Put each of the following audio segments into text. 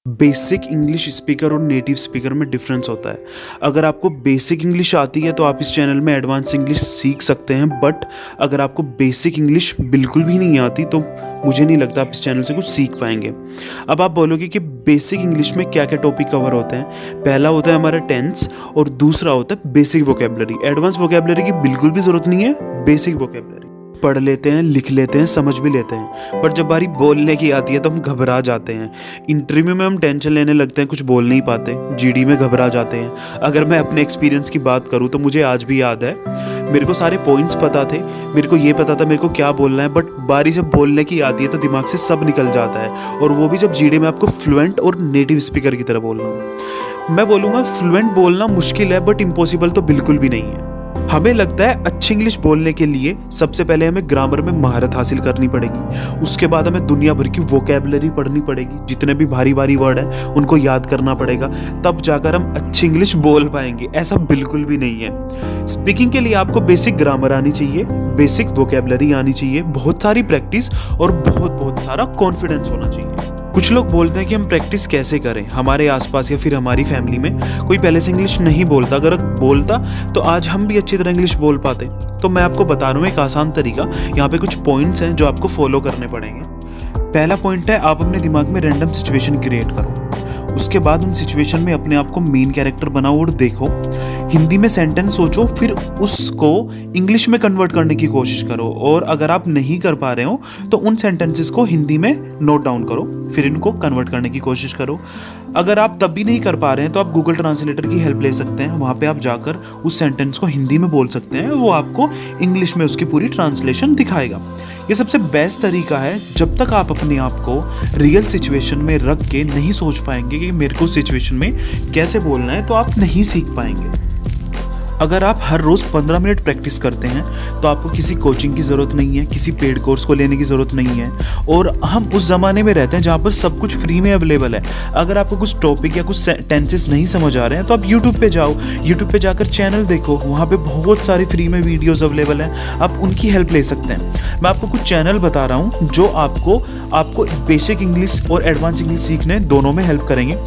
Basic English speaker और native speaker में difference होता है। अगर आपको बेसिक इंग्लिश आती है तो आप इस चैनल में एडवांस इंग्लिश सीख सकते हैं, बट अगर आपको बेसिक इंग्लिश बिल्कुल भी नहीं आती तो मुझे नहीं लगता आप इस चैनल से कुछ सीख पाएंगे। अब आप बोलोगे कि बेसिक इंग्लिश में क्या क्या टॉपिक कवर होते हैं। पहला होता है हमारा टेंस और दूसरा होता है बेसिक वोकेबलरी। एडवांस वोकेबलरी की बिल्कुल भी ज़रूरत नहीं है, बेसिक वोकेबलरी पढ़ लेते हैं, लिख लेते हैं, समझ भी लेते हैं, बट जब बारी बोलने की आती है तो हम घबरा जाते हैं। इंटरव्यू में हम टेंशन लेने लगते हैं, कुछ बोल नहीं पाते, जीडी में घबरा जाते हैं। अगर मैं अपने एक्सपीरियंस की बात करूँ तो मुझे आज भी याद है, मेरे को सारे पॉइंट्स पता थे, मेरे को ये पता था मेरे को क्या बोलना है, बट बारी जब बोलने की आती है तो दिमाग से सब निकल जाता है, और वो भी जब जीडी में आपको फ्लुएंट और नेटिव स्पीकर की तरह बोलना हो। मैं बोलूँगा फ्लुएंट बोलना मुश्किल है, बट इम्पॉसिबल तो बिल्कुल भी नहीं है। हमें लगता है अच्छी इंग्लिश बोलने के लिए सबसे पहले हमें ग्रामर में महारत हासिल करनी पड़ेगी, उसके बाद हमें दुनिया भर की वोकेबलरी पढ़नी पड़ेगी, जितने भी भारी भारी वर्ड हैं उनको याद करना पड़ेगा, तब जाकर हम अच्छी इंग्लिश बोल पाएंगे। ऐसा बिल्कुल भी नहीं है। स्पीकिंग के लिए आपको बेसिक ग्रामर आनी चाहिए, बेसिक वोकेबलरी आनी चाहिए, बहुत सारी प्रैक्टिस और बहुत सारा कॉन्फिडेंस होना चाहिए। कुछ लोग बोलते हैं कि हम प्रैक्टिस कैसे करें। हमारे आसपास या फिर हमारी फैमिली में कोई पहले से इंग्लिश नहीं बोलता, अगर बोलता तो आज हम भी अच्छी तरह इंग्लिश बोल पाते। तो मैं आपको बता रहा हूँ एक आसान तरीका। यहाँ पे कुछ पॉइंट्स हैं जो आपको फॉलो करने पड़ेंगे। पहला पॉइंट है, आप अपने दिमाग में रैंडम सिचुएशन क्रिएट करो, उसके बाद उन सिचुएशन में अपने आप को मेन कैरेक्टर बनाओ और देखो, हिंदी में सेंटेंस सोचो, फिर उसको इंग्लिश में कन्वर्ट करने की कोशिश करो, और अगर आप नहीं कर पा रहे हो तो उन सेंटेंसेस को हिंदी में नोट डाउन करो, फिर इनको कन्वर्ट करने की कोशिश करो। अगर आप तब भी नहीं कर पा रहे हैं तो आप गूगल ट्रांसलेटर की हेल्प ले सकते हैं। वहाँ पे आप जाकर उस सेंटेंस को हिंदी में बोल सकते हैं, वो आपको इंग्लिश में उसकी पूरी ट्रांसलेशन दिखाएगा। ये सबसे बेस्ट तरीका है। जब तक आप अपने आप को रियल सिचुएशन में रख के नहीं सोच पाएंगे कि मेरे को सिचुएशन में कैसे बोलना है, तो आप नहीं सीख पाएंगे। अगर आप हर रोज़ 15 मिनट प्रैक्टिस करते हैं तो आपको किसी कोचिंग की ज़रूरत नहीं है, किसी पेड कोर्स को लेने की ज़रूरत नहीं है, और हम उस ज़माने में रहते हैं जहाँ पर सब कुछ फ्री में अवेलेबल है। अगर आपको कुछ टॉपिक या कुछ टेंसेस नहीं समझ आ रहे हैं तो आप यूट्यूब पे जाओ, यूट्यूब पे जाकर चैनल देखो, वहाँ पे बहुत सारी फ्री में वीडियोज़ अवेलेबल हैं, आप उनकी हेल्प ले सकते हैं। मैं आपको कुछ चैनल बता रहा हूँ जो आपको बेसिक इंग्लिश और एडवांस इंग्लिश सीखने दोनों में हेल्प करेंगे।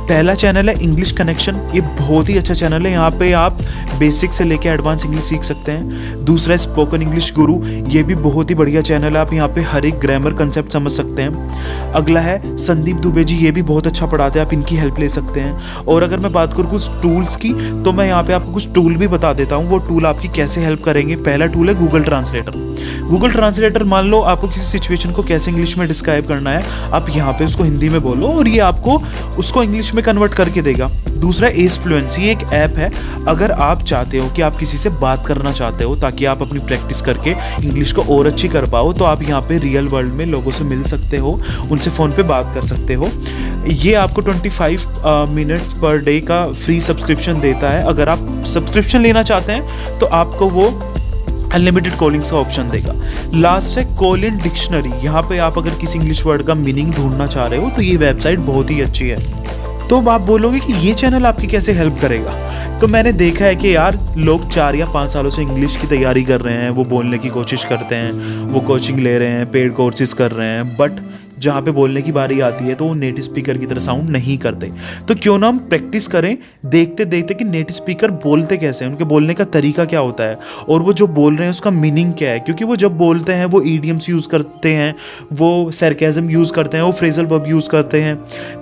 पहला चैनल है इंग्लिश कनेक्शन। ये बहुत ही अच्छा चैनल है, यहाँ पे आप बेसिक से लेके एडवांस इंग्लिश सीख सकते हैं। दूसरा है स्पोकन इंग्लिश गुरु। ये भी बहुत ही बढ़िया चैनल है, आप यहाँ पे हर एक ग्रामर कंसेप्ट समझ सकते हैं। अगला है संदीप दुबे जी, ये भी बहुत अच्छा पढ़ाते हैं, आप इनकी हेल्प ले सकते हैं। और अगर मैं बात करूँ कुछ टूल्स की, तो मैं यहाँ पे आपको कुछ टूल भी बता देता हूँ, वो टूल आपकी कैसे हेल्प करेंगे। पहला टूल है गूगल ट्रांसलेटर। गूगल ट्रांसलेटर, मान लो आपको किसी सिचुएशन को कैसे इंग्लिश में डिस्क्राइब करना है, आप यहाँ पे उसको हिंदी में बोलो और ये आपको उसको इंग्लिश में कन्वर्ट करके देगा। दूसरा एस फ्लुएंसी, एक ऐप है। अगर आप चाहते हो कि आप किसी से बात करना चाहते हो ताकि आप अपनी प्रैक्टिस करके इंग्लिश को और अच्छी कर पाओ, तो आप यहाँ पे रियल वर्ल्ड में लोगों से मिल सकते हो, उनसे फ़ोन पे बात कर सकते हो। ये आपको 25 मिनट्स पर डे का फ्री सब्सक्रिप्शन देता है। अगर आप सब्सक्रिप्शन लेना चाहते हैं तो आपको वो अनलिमिटेड कॉलिंग्स का ऑप्शन देगा। लास्ट है कॉल इन डिक्शनरी। यहाँ पे आप अगर किसी इंग्लिश वर्ड का मीनिंग ढूंढना चाह रहे हो तो ये वेबसाइट बहुत ही अच्छी है। तो आप बोलोगे कि ये चैनल आपकी कैसे हेल्प करेगा, तो मैंने देखा है कि यार लोग 4 या 5 सालों से इंग्लिश की तैयारी कर रहे हैं, वो बोलने की कोशिश करते हैं, वो कोचिंग ले रहे हैं, पेड कोर्सेज कर रहे हैं, बट जहाँ पे बोलने की बारी आती है तो वो नेटिव स्पीकर की तरह साउंड नहीं करते। तो क्यों ना हम प्रैक्टिस करें, देखते देखते कि नेटिव स्पीकर बोलते कैसे हैं, उनके बोलने का तरीका क्या होता है, और वो जो बोल रहे हैं उसका मीनिंग क्या है। क्योंकि वो जब बोलते हैं वो ईडियम्स यूज़ करते हैं, वो सरकाज़म यूज़ करते हैं, वो फ्रेजल वर्ब यूज़ करते हैं।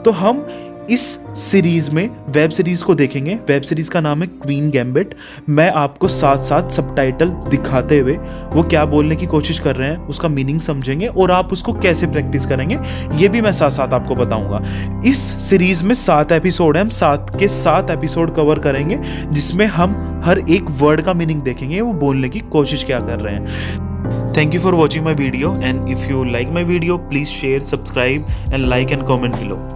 तो हम इस सीरीज़ में वेब सीरीज़ को देखेंगे। वेब सीरीज़ का नाम है क्वीन गैम्बिट। मैं आपको साथ साथ सबटाइटल दिखाते हुए वो क्या बोलने की कोशिश कर रहे हैं उसका मीनिंग समझेंगे, और आप उसको कैसे प्रैक्टिस करेंगे ये भी मैं साथ साथ आपको बताऊंगा। इस सीरीज़ में 7 एपिसोड हैं, हम 7 के 7 एपिसोड कवर करेंगे, जिसमें हम हर एक वर्ड का मीनिंग देखेंगे, वो बोलने की कोशिश क्या कर रहे हैं। Thank you for watching my video, and if you like my video, please share, subscribe and like and comment below.